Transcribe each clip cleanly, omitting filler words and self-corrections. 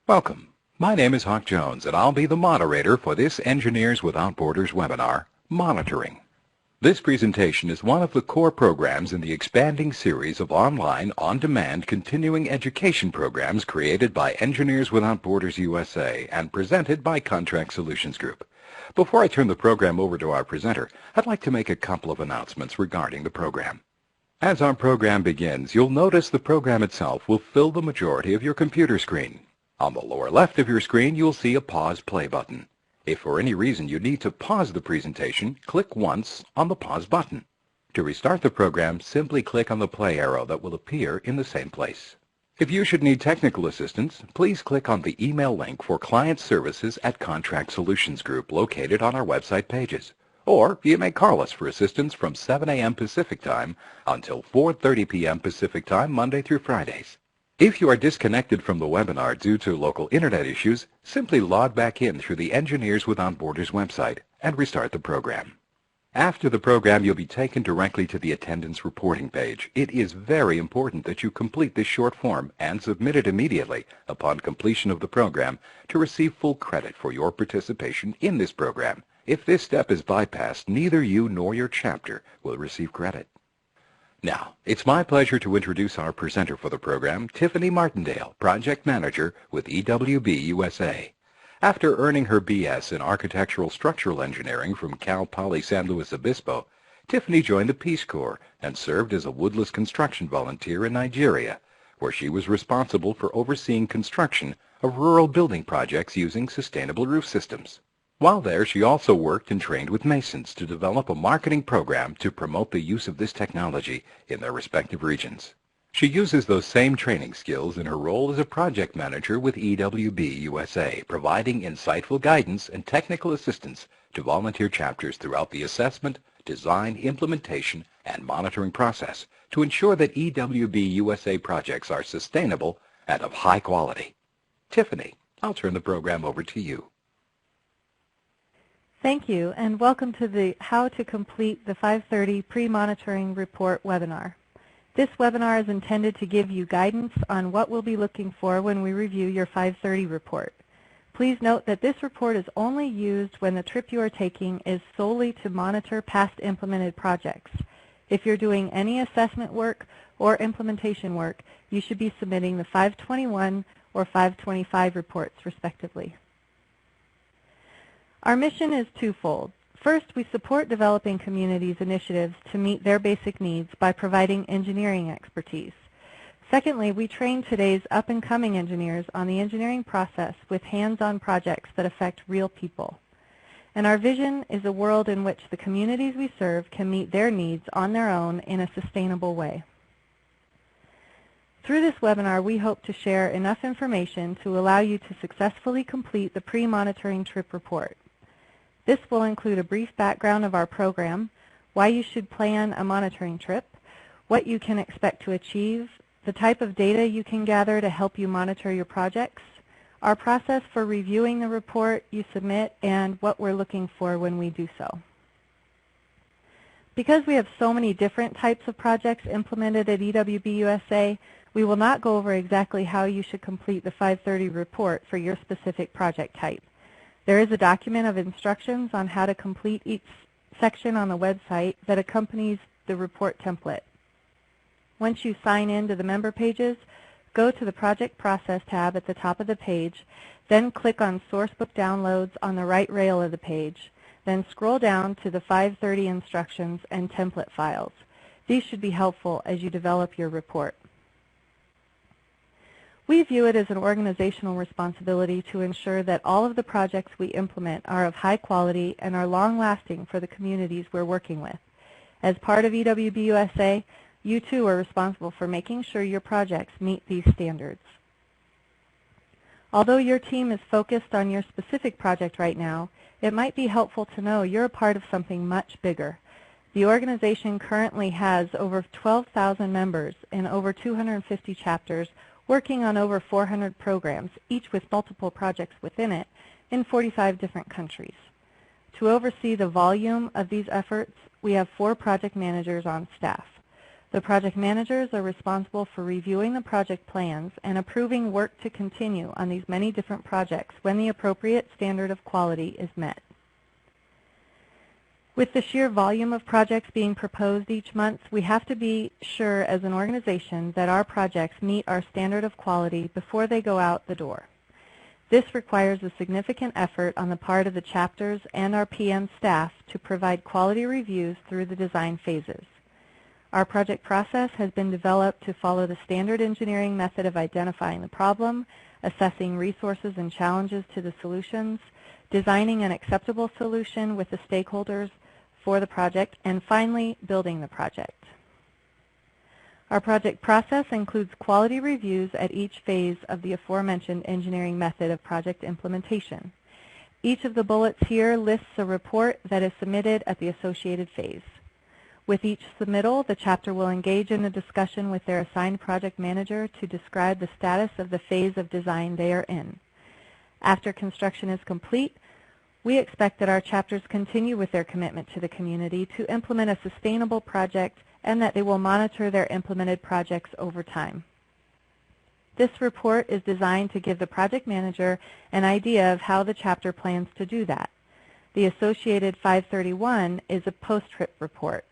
Welcome. My name is Hawk Jones, and I'll be the moderator for this Engineers Without Borders webinar, Monitoring. This presentation is one of the core programs in the expanding series of online, on-demand continuing education programs created by Engineers Without Borders USA and presented by Contract Solutions Group. Before I turn the program over to our presenter, I'd like to make a couple of announcements regarding the program. As our program begins, you'll notice the program itself will fill the majority of your computer screen. On the lower left of your screen, you'll see a Pause Play button. If for any reason you need to pause the presentation, click once on the Pause button. To restart the program, simply click on the play arrow that will appear in the same place. If you should need technical assistance, please click on the email link for client services at Contract Solutions Group located on our website pages. Or you may call us for assistance from 7 a.m. Pacific Time until 4:30 p.m. Pacific Time, Monday through Fridays. If you are disconnected from the webinar due to local internet issues, simply log back in through the Engineers Without Borders website and restart the program. After the program, you'll be taken directly to the attendance reporting page. It is very important that you complete this short form and submit it immediately upon completion of the program to receive full credit for your participation in this program. If this step is bypassed, neither you nor your chapter will receive credit. Now, it's my pleasure to introduce our presenter for the program, Tiffany Martindale, Project Manager with EWB USA. After earning her B.S. in Architectural Structural Engineering from Cal Poly San Luis Obispo, Tiffany joined the Peace Corps and served as a woodless construction volunteer in Nigeria, where she was responsible for overseeing construction of rural building projects using sustainable roof systems. While there, she also worked and trained with masons to develop a marketing program to promote the use of this technology in their respective regions. She uses those same training skills in her role as a project manager with EWB USA, providing insightful guidance and technical assistance to volunteer chapters throughout the assessment, design, implementation, and monitoring process to ensure that EWB USA projects are sustainable and of high quality. Tiffany, I'll turn the program over to you. Thank you, and welcome to the How to Complete the 530 Pre-Monitoring Report webinar. This webinar is intended to give you guidance on what we'll be looking for when we review your 530 report. Please note that this report is only used when the trip you are taking is solely to monitor past implemented projects. If you're doing any assessment work or implementation work, you should be submitting the 521 or 525 reports, respectively. Our mission is twofold. First, we support developing communities' initiatives to meet their basic needs by providing engineering expertise. Secondly, we train today's up-and-coming engineers on the engineering process with hands-on projects that affect real people. And our vision is a world in which the communities we serve can meet their needs on their own in a sustainable way. Through this webinar, we hope to share enough information to allow you to successfully complete the pre-monitoring trip report. This will include a brief background of our program, why you should plan a monitoring trip, what you can expect to achieve, the type of data you can gather to help you monitor your projects, our process for reviewing the report you submit, and what we're looking for when we do so. Because we have so many different types of projects implemented at EWB USA, we will not go over exactly how you should complete the 530 report for your specific project type. There is a document of instructions on how to complete each section on the website that accompanies the report template. Once you sign in to the member pages, go to the Project Process tab at the top of the page, then click on Sourcebook Downloads on the right rail of the page, then scroll down to the 530 instructions and template files. These should be helpful as you develop your report. We view it as an organizational responsibility to ensure that all of the projects we implement are of high quality and are long-lasting for the communities we're working with. As part of EWB USA, you too are responsible for making sure your projects meet these standards. Although your team is focused on your specific project right now, it might be helpful to know you're a part of something much bigger. The organization currently has over 12,000 members in over 250 chapters working on over 400 programs, each with multiple projects within it, in 45 different countries. To oversee the volume of these efforts, we have 4 project managers on staff. The project managers are responsible for reviewing the project plans and approving work to continue on these many different projects when the appropriate standard of quality is met. With the sheer volume of projects being proposed each month, we have to be sure as an organization that our projects meet our standard of quality before they go out the door. This requires a significant effort on the part of the chapters and our PM staff to provide quality reviews through the design phases. Our project process has been developed to follow the standard engineering method of identifying the problem, assessing resources and challenges to the solutions, designing an acceptable solution with the stakeholders for the project, and finally, building the project. Our project process includes quality reviews at each phase of the aforementioned engineering method of project implementation. Each of the bullets here lists a report that is submitted at the associated phase. With each submittal, the chapter will engage in a discussion with their assigned project manager to describe the status of the phase of design they are in. After construction is complete, we expect that our chapters continue with their commitment to the community to implement a sustainable project and that they will monitor their implemented projects over time. This report is designed to give the project manager an idea of how the chapter plans to do that. The associated 531 is a post-trip report.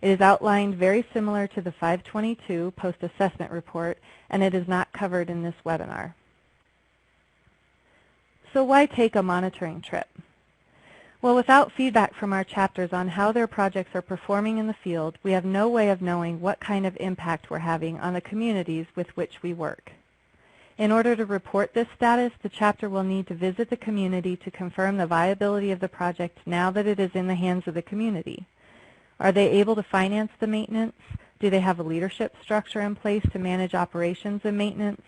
It is outlined very similar to the 522 post-assessment report, and it is not covered in this webinar. So why take a monitoring trip? Well, without feedback from our chapters on how their projects are performing in the field, we have no way of knowing what kind of impact we're having on the communities with which we work. In order to report this status, the chapter will need to visit the community to confirm the viability of the project now that it is in the hands of the community. Are they able to finance the maintenance? Do they have a leadership structure in place to manage operations and maintenance?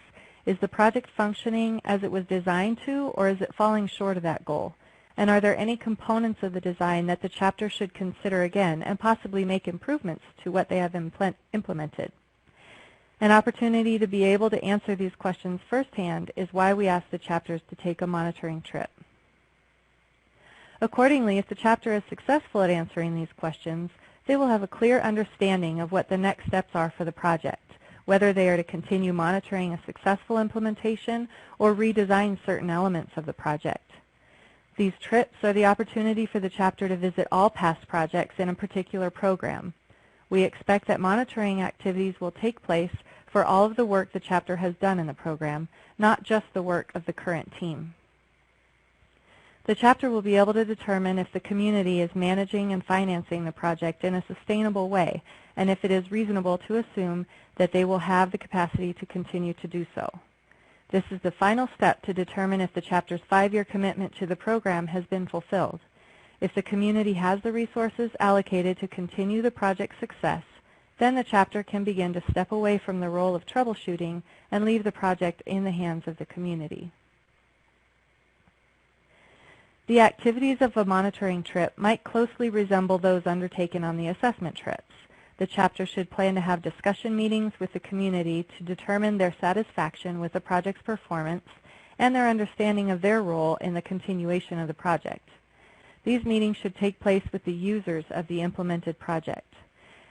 Is the project functioning as it was designed to, or is it falling short of that goal? And are there any components of the design that the chapter should consider again and possibly make improvements to what they have implemented? An opportunity to be able to answer these questions firsthand is why we ask the chapters to take a monitoring trip. Accordingly, if the chapter is successful at answering these questions, they will have a clear understanding of what the next steps are for the project, whether they are to continue monitoring a successful implementation or redesign certain elements of the project. These trips are the opportunity for the chapter to visit all past projects in a particular program. We expect that monitoring activities will take place for all of the work the chapter has done in the program, not just the work of the current team. The chapter will be able to determine if the community is managing and financing the project in a sustainable way, and if it is reasonable to assume that they will have the capacity to continue to do so. This is the final step to determine if the chapter's 5-year commitment to the program has been fulfilled. If the community has the resources allocated to continue the project's success, then the chapter can begin to step away from the role of troubleshooting and leave the project in the hands of the community. The activities of a monitoring trip might closely resemble those undertaken on the assessment trips. The chapter should plan to have discussion meetings with the community to determine their satisfaction with the project's performance and their understanding of their role in the continuation of the project. These meetings should take place with the users of the implemented project.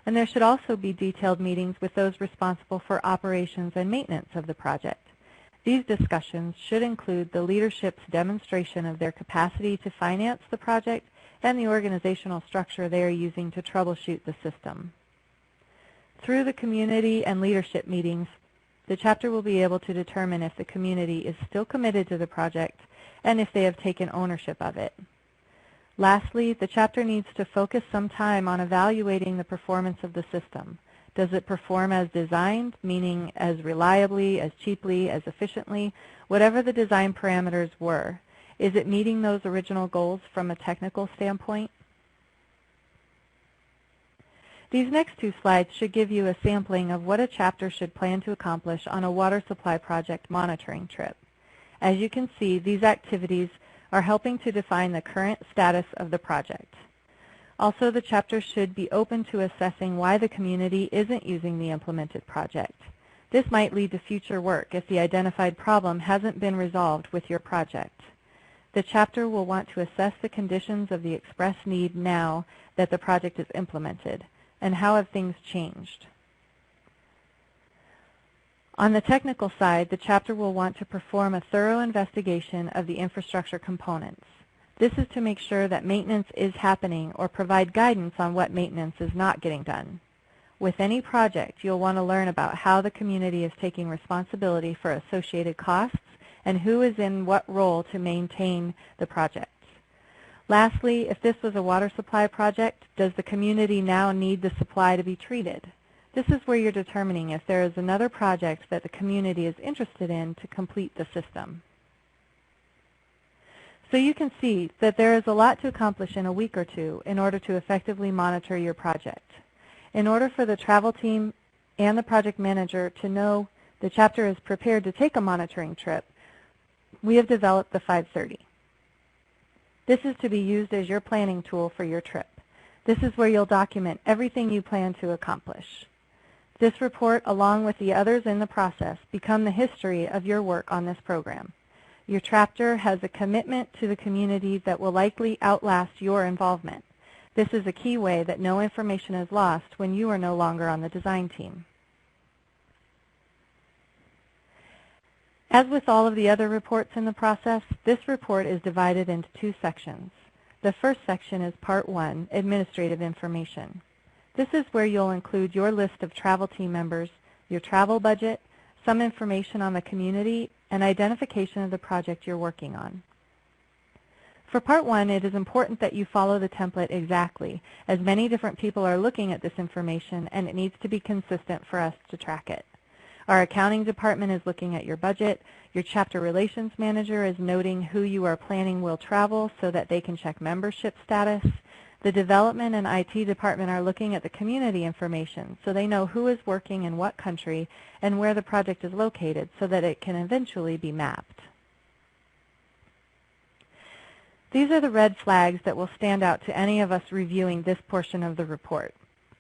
And there should also be detailed meetings with those responsible for operations and maintenance of the project. These discussions should include the leadership's demonstration of their capacity to finance the project and the organizational structure they are using to troubleshoot the system. Through the community and leadership meetings, the chapter will be able to determine if the community is still committed to the project and if they have taken ownership of it. Lastly, the chapter needs to focus some time on evaluating the performance of the system. Does it perform as designed, meaning as reliably, as cheaply, as efficiently, whatever the design parameters were? Is it meeting those original goals from a technical standpoint? These next 2 slides should give you a sampling of what a chapter should plan to accomplish on a water supply project monitoring trip. As you can see, these activities are helping to define the current status of the project. Also, the chapter should be open to assessing why the community isn't using the implemented project. This might lead to future work if the identified problem hasn't been resolved with your project. The chapter will want to assess the conditions of the express need now that the project is implemented, and how have things changed. On the technical side, the chapter will want to perform a thorough investigation of the infrastructure components. This is to make sure that maintenance is happening or provide guidance on what maintenance is not getting done. With any project, you'll want to learn about how the community is taking responsibility for associated costs and who is in what role to maintain the project. Lastly, if this was a water supply project, does the community now need the supply to be treated? This is where you're determining if there is another project that the community is interested in to complete the system. So you can see that there is a lot to accomplish in a week or two in order to effectively monitor your project. In order for the travel team and the project manager to know the chapter is prepared to take a monitoring trip, we have developed the 530. This is to be used as your planning tool for your trip. This is where you'll document everything you plan to accomplish. This report, along with the others in the process, become the history of your work on this program. Your chapter has a commitment to the community that will likely outlast your involvement. This is a key way that no information is lost when you are no longer on the design team. As with all of the other reports in the process, this report is divided into two sections. The first section is Part 1, Administrative Information. This is where you'll include your list of travel team members, your travel budget, some information on the community, and identification of the project you're working on. For Part 1, it is important that you follow the template exactly, as many different people are looking at this information and it needs to be consistent for us to track it. Our accounting department is looking at your budget. Your chapter relations manager is noting who you are planning will travel so that they can check membership status. The development and IT department are looking at the community information so they know who is working in what country and where the project is located so that it can eventually be mapped. These are the red flags that will stand out to any of us reviewing this portion of the report.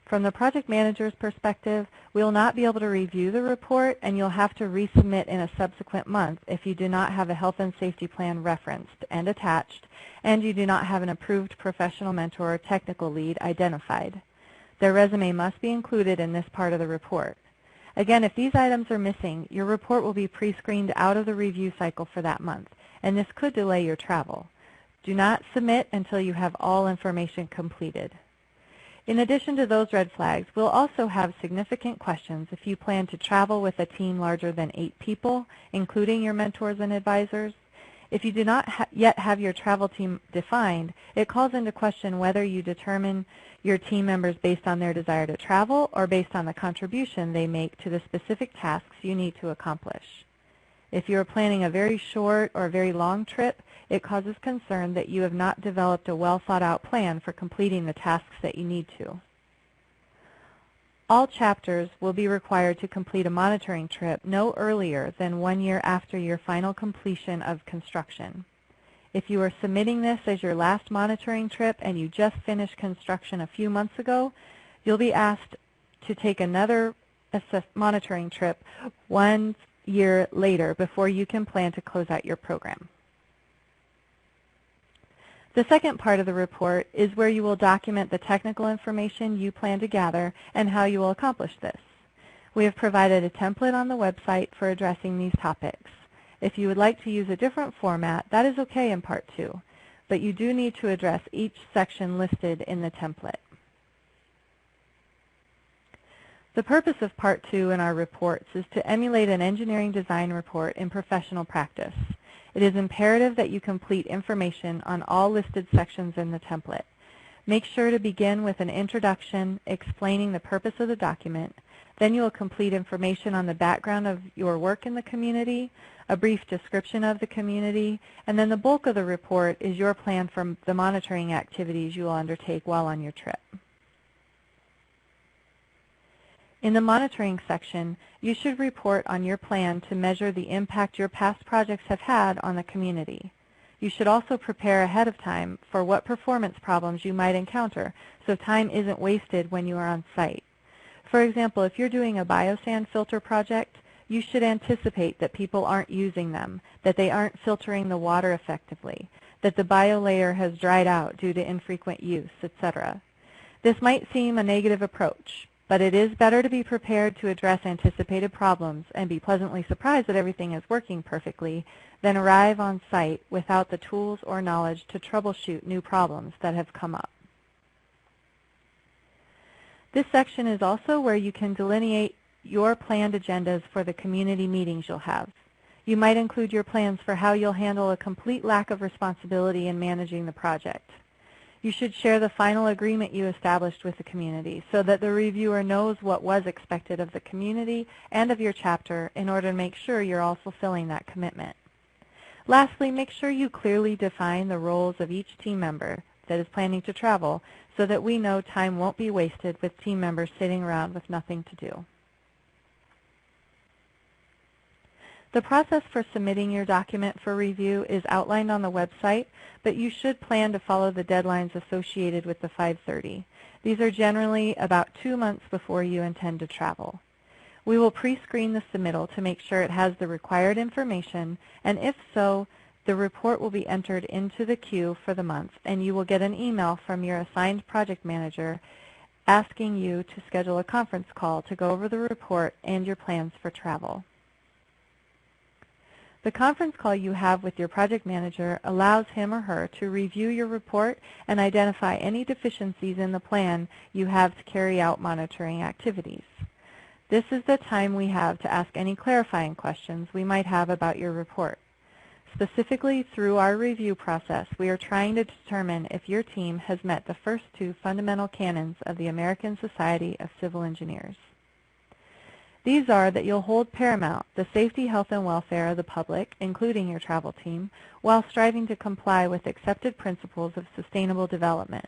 From the project manager's perspective, we will not be able to review the report and you'll have to resubmit in a subsequent month if you do not have a health and safety plan referenced and attached and you do not have an approved professional mentor or technical lead identified. Their resume must be included in this part of the report. Again, if these items are missing, your report will be pre-screened out of the review cycle for that month, and this could delay your travel. Do not submit until you have all information completed. In addition to those red flags, we'll also have significant questions if you plan to travel with a team larger than 8 people, including your mentors and advisors. If you do not yet have your travel team defined, it calls into question whether you determine your team members based on their desire to travel or based on the contribution they make to the specific tasks you need to accomplish. If you are planning a very short or very long trip, it causes concern that you have not developed a well-thought-out plan for completing the tasks that you need to. All chapters will be required to complete a monitoring trip no earlier than 1 year after your final completion of construction. If you are submitting this as your last monitoring trip and you just finished construction a few months ago, you'll be asked to take another monitoring trip 1 year later before you can plan to close out your program. The second part of the report is where you will document the technical information you plan to gather and how you will accomplish this. We have provided a template on the website for addressing these topics. If you would like to use a different format, that is okay in Part 2, but you do need to address each section listed in the template. The purpose of Part 2 in our reports is to emulate an engineering design report in professional practice. It is imperative that you complete information on all listed sections in the template. Make sure to begin with an introduction explaining the purpose of the document. Then you will complete information on the background of your work in the community, a brief description of the community, and then the bulk of the report is your plan for the monitoring activities you will undertake while on your trip. In the monitoring section, you should report on your plan to measure the impact your past projects have had on the community. You should also prepare ahead of time for what performance problems you might encounter so time isn't wasted when you are on site. For example, if you're doing a biosand filter project, you should anticipate that people aren't using them, that they aren't filtering the water effectively, that the biolayer has dried out due to infrequent use, etc. This might seem a negative approach, but it is better to be prepared to address anticipated problems and be pleasantly surprised that everything is working perfectly than arrive on site without the tools or knowledge to troubleshoot new problems that have come up. This section is also where you can delineate your planned agendas for the community meetings you'll have. You might include your plans for how you'll handle a complete lack of responsibility in managing the project. You should share the final agreement you established with the community so that the reviewer knows what was expected of the community and of your chapter in order to make sure you're all fulfilling that commitment. Lastly, make sure you clearly define the roles of each team member that is planning to travel so that we know time won't be wasted with team members sitting around with nothing to do. The process for submitting your document for review is outlined on the website, but you should plan to follow the deadlines associated with the 530. These are generally about 2 months before you intend to travel. We will pre-screen the submittal to make sure it has the required information, and if so, the report will be entered into the queue for the month, and you will get an email from your assigned project manager asking you to schedule a conference call to go over the report and your plans for travel. The conference call you have with your project manager allows him or her to review your report and identify any deficiencies in the plan you have to carry out monitoring activities. This is the time we have to ask any clarifying questions we might have about your report. Specifically, through our review process, we are trying to determine if your team has met the first 2 fundamental canons of the American Society of Civil Engineers. These are that you'll hold paramount the safety, health, and welfare of the public, including your travel team, while striving to comply with accepted principles of sustainable development.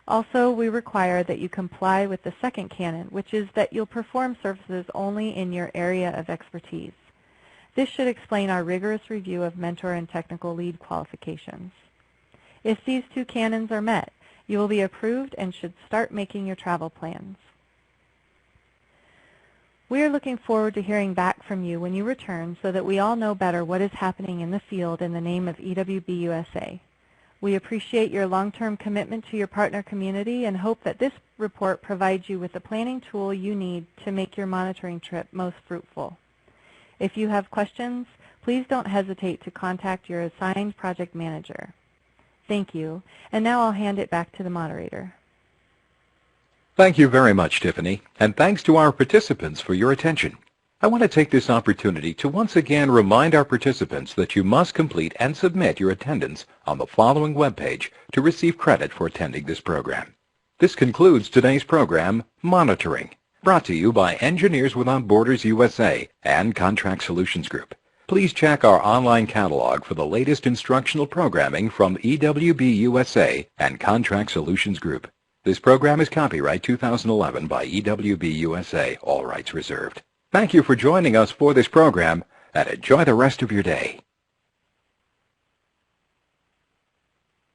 Also, we require that you comply with the second canon, which is that you'll perform services only in your area of expertise. This should explain our rigorous review of mentor and technical lead qualifications. If these 2 canons are met, you will be approved and should start making your travel plans. We are looking forward to hearing back from you when you return so that we all know better what is happening in the field in the name of EWB USA. We appreciate your long-term commitment to your partner community and hope that this report provides you with the planning tool you need to make your monitoring trip most fruitful. If you have questions, please don't hesitate to contact your assigned project manager. Thank you, and now I'll hand it back to the moderator. Thank you very much, Tiffany, and thanks to our participants for your attention. I want to take this opportunity to once again remind our participants that you must complete and submit your attendance on the following webpage to receive credit for attending this program. This concludes today's program, Monitoring, brought to you by Engineers Without Borders USA and Contract Solutions Group. Please check our online catalog for the latest instructional programming from EWB USA and Contract Solutions Group. This program is copyright 2011 by EWB USA, all rights reserved. Thank you for joining us for this program, and enjoy the rest of your day.